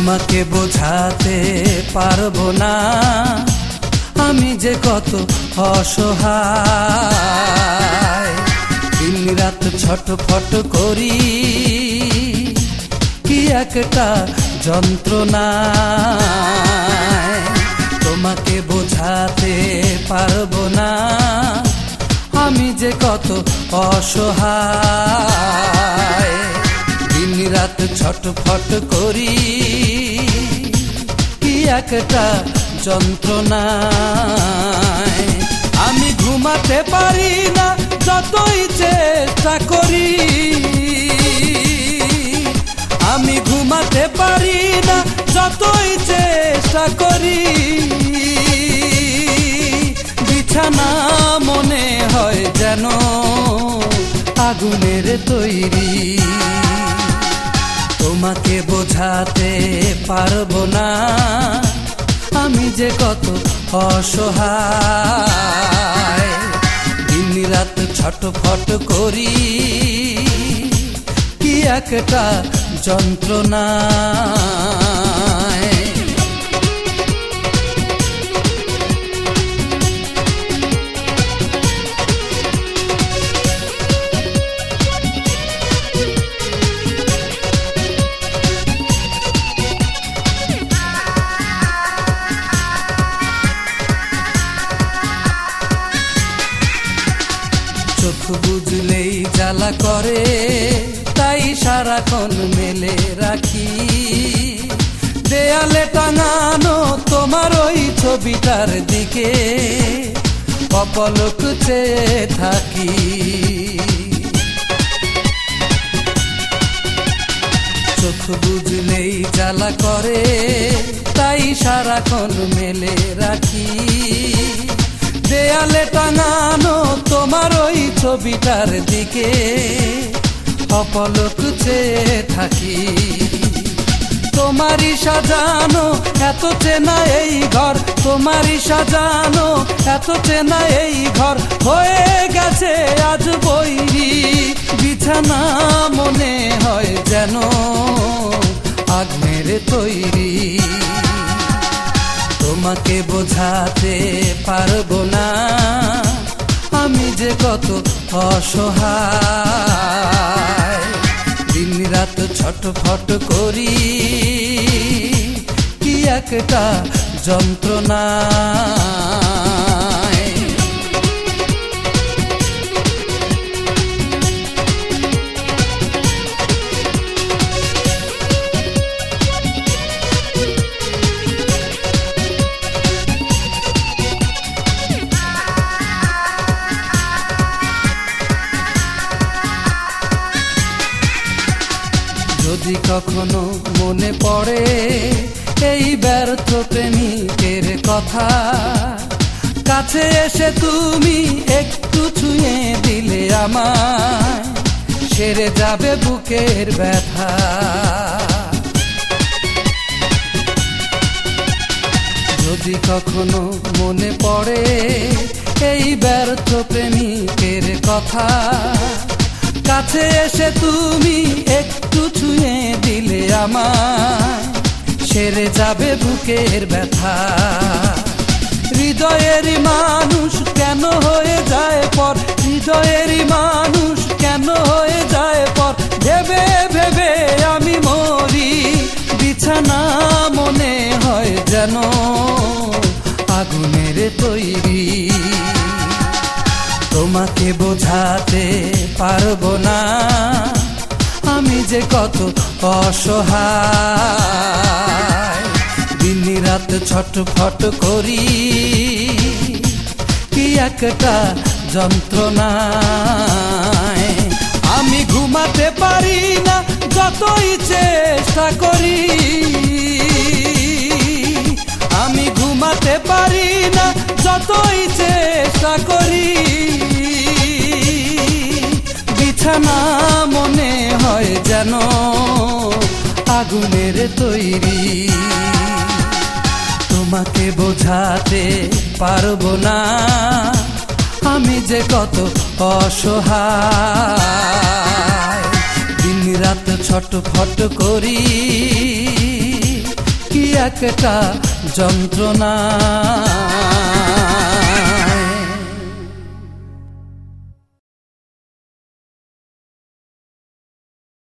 তোমাকে বোঝাতে পারবো না আমি যে কত অসহায়। দিন রাত ছটফট করি কি একটা যন্ত্রণায়। তোমাকে বোঝাতে পারবো না আমি যে কত অসহায়। দিন রাত ছটফট করি কি একটা যন্ত্রণায়। আমি ঘুমাতে পারি না যতই চেষ্টা করি, আমি ঘুমাতে পারি না যতই চেষ্টা করি। বিছানা মনে হয় যেন আগুনের তৈরি। তোমাকে বোঝাতে পারবো না আমি যে কত অসহায়। দিন রাত ছটফট করি কি একটা যন্ত্রণায়। চোখ বুঝলেই জ্বালা করে তাই সারাক্ষণ মেলে রাখি। দেয়ালে টাঙানো তোমার ওই ছবিটার দিকে অপলক চেয়ে থাকি। চোখ বুঝলেই জ্বালা করে তাই সারাক্ষণ মেলে রাখি। দেয়ালে টাঙানো তোমার ওই ছবিটার দিকে অপলক চেয়ে থাকি। তোমারই সাজানো এত চেনা এই ঘর, তোমারই সাজানো এত চেনা এই ঘর হয়ে গেছে আজ বৈরী। বিছানা মনে হয় যেন আগুনের তৈরি। তোমাকে বোঝাতে পারবো না আমি যে কত অসহায়। দিন রাত ছটফট করি কি একটা যন্ত্রণায়। যদি কখনো মনে পড়ে এই ব্যর্থ প্রেমিকের কথা, কাছে এসে তুমি একটু ছুঁয়ে দিলে আমায় সেরে যাবে বুকের ব্যথা। যদি কখনো মনে পড়ে এই ব্যর্থ প্রেমিকের কথা, কাছে এসে তুমি একটু ছুঁয়ে দিলে আমায় সেরে যাবে বুকের ব্যথা। হৃদয়েরই মানুষ কেন হয়ে যায় পর, হৃদয়েরই মানুষ কেন হয়ে যায় পর, ভেবে ভেবে আমি মরি। বিছানা মনে হয় যেন আগুনের তৈরি। তোমাকে বোঝাতে পারবো না আমি যে কত অসহায়। দিন রাত ছটফট করি কি একটা যন্ত্রণায়। আমি ঘুমাতে পারি না যতই চেষ্টা করি, আমি ঘুমাতে পারি না যতই চেষ্টা করি। বিছানা মনে হয় যেন আগুনের তৈরি। তোমাকে বোঝাতে পারবো না আমি যে কত অসহায়। দিন রাত ছটফট করি একটা যন্ত্রণা।